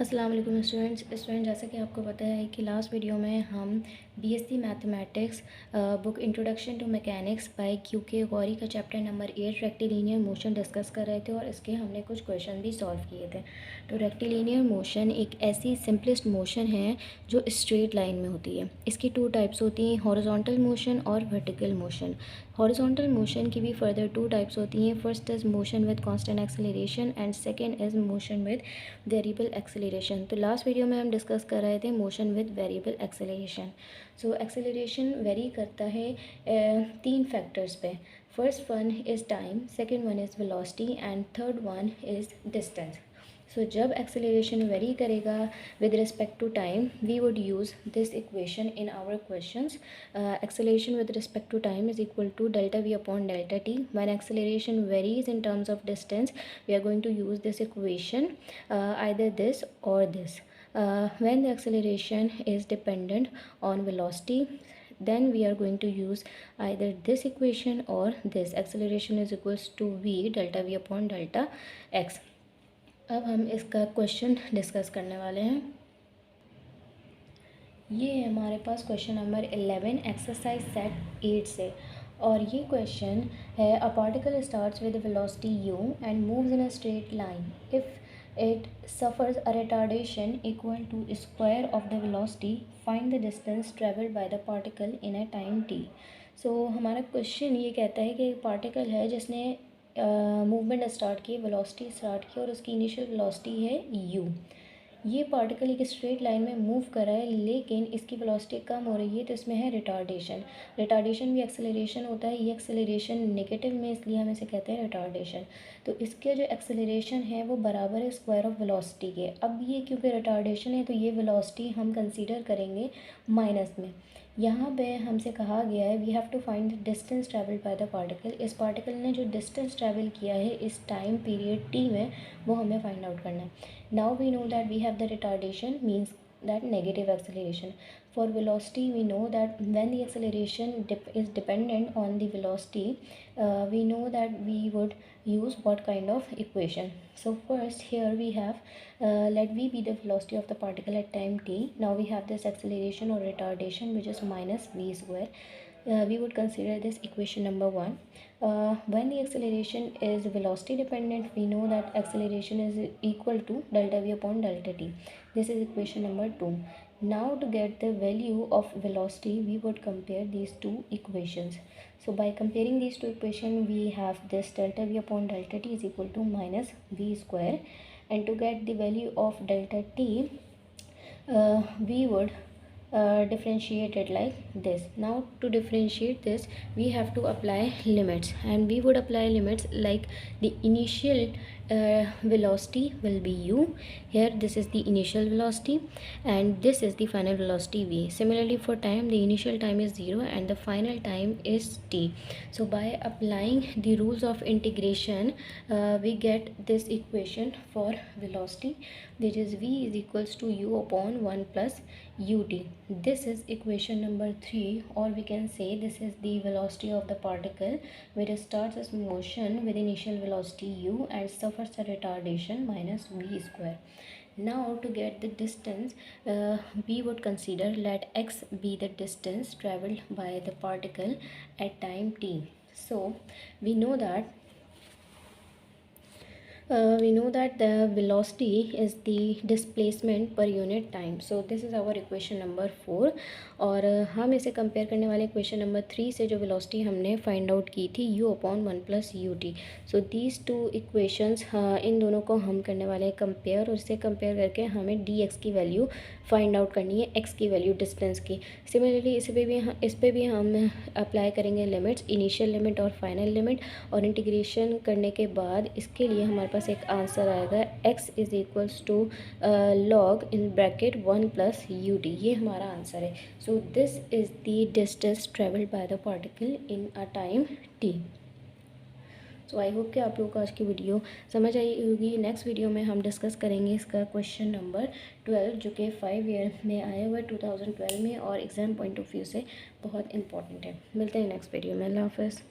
अस्सलाम वालेकुम स्टूडेंट, जैसा कि आपको पता है कि लास्ट वीडियो में हम BSc mathematics book introduction to mechanics by Q K Ghori का chapter number 8 rectilinear motion discuss कर रहे थे और इसके हमने कुछ क्वेश्चन भी सॉल्व किए थे। तो रेक्टिलिनियर मोशन एक ऐसी सिंपलेस्ट मोशन है जो स्ट्रेट लाइन में होती है। इसकी टू टाइप्स होती हैं, हॉरिजॉन्टल मोशन और वर्टिकल मोशन। हॉरिजॉन्टल मोशन की भी फर्दर टू टाइप्स होती हैं। First is motion with constant acceleration and second is motion with variable acceleration. तो लास्ट वीडियो में हम डिस्कस कर रहे थे motion with variable acceleration. So acceleration vary करता है तीन फैक्टर्स पे। First one is time, second one is velocity and third one is distance. So जब एक्सेलरेशन वेरी करेगा with respect to time, we would use this equation in our questions. Acceleration with respect to time is equal to delta v upon delta t. When acceleration varies in terms of distance, we are going to use this equation, either this or this. When the acceleration is dependent on velocity, then we are going to use either this equation or this. Acceleration is equals to v delta v upon delta x. अब हम इसका question discuss करने वाले हैं। ये है हमारे पास क्वेश्चन नंबर 11 एक्सरसाइज सेट 8 से, और ये क्वेश्चन है a particle starts with velocity u and moves in a straight line if it suffers a retardation equal to square of the velocity, find the distance travelled by the particle in a time t. So हमारा क्वेश्चन ये कहता है कि एक particle है जिसने movement start की, वेलोसिटी स्टार्ट की और उसकी इनिशियल वेलोसिटी है u. ये पार्टिकल एक स्ट्रेट लाइन में मूव कर रहा है, लेकिन इसकी वेलोसिटी कम हो रही है, तो इसमें है रिटार्डेशन. रिटार्डेशन भी एक्सेलरेशन होता है, ये एक्सेलरेशन नेगेटिव में, इसलिए हम इसे कहते हैं रिटार्डेशन. तो इसके जो एक्सेलरेशन है वो बराबर है स्क्वायर ऑफ वेलोसिटी के. अब ये क्योंकि रिटार्डेशन है तो ये वेलोसिटी हम कंसीडर करेंगे माइनस में. यहाँ पे हमसे कहा गया है we have to find the distance travelled by the particle. इस पार्टिकल ने जो डिस्टेंस ट्रैवल किया है इस टाइम पीरियड टी में, वो हमें फाइंड आउट करना है. Now we know that we have the retardation, means that negative acceleration. For velocity, we know that when the acceleration is dependent on the velocity, we know that we would use what kind of equation. So first here we have, let v be the velocity of the particle at time t. Now we have this acceleration or retardation which is minus v square. We would consider this equation number 1. When the acceleration is velocity dependent, we know that acceleration is equal to delta v upon delta t. This is equation number 2. Now to get the value of velocity, we would compare these two equations. So by comparing these two equations, we have this delta v upon delta t is equal to minus v square, and to get the value of delta t, we would differentiate it like this. Now to differentiate this, we have to apply limits, and we would apply limits like the initial velocity will be u. Here this is the initial velocity and this is the final velocity v. Similarly for time, the initial time is 0 and the final time is t. So by applying the rules of integration, we get this equation for velocity, which is v is equals to u upon 1 plus ut. This is equation number 3, or we can say this is the velocity of the particle, where it starts as motion with initial velocity u and suffers a retardation minus v square. Now to get the distance, we would consider let x be the distance traveled by the particle at time t. So we know that the velocity is the displacement per unit time. So this is our equation number 4. और हम इसे compare करने वाले equation number 3 से जो velocity हमने find out की थी u upon 1 plus you t. So these two equations, इन दोनों को हम करने वाले हैं कंपेयर, और इससे कंपेयर करके हमें डी एक्स की वैल्यू फाइंड आउट करनी है, एक्स की वैल्यू डिस्टेंस की. सिमिलरली इस पे भी हम अप्लाई करेंगे लिमिट्स, इनिशियल लिमिट और फाइनल लिमिट, और इंटीग्रेशन करने के बाद इसके लिए हमारे पास एक आंसर आएगा x is equals to log in bracket 1 plus you T. ये हमारा आंसर है. So this is the distance travelled by the particle in a time t. So I hope कि आप लोगों को आज की वीडियो समझ आई होगी. नेक्स्ट वीडियो में हम डिस्कस करेंगे इसका क्वेश्चन नंबर 12, जो कि 5 ईयर में आया हुआ है 2012 में, और एग्ज़ाम पॉइंट ऑफ व्यू से बहुत इंपॉर्टेंट है. मिलते हैं नेक्स्ट वीडियो में. अल्लाह हाफ़िज़.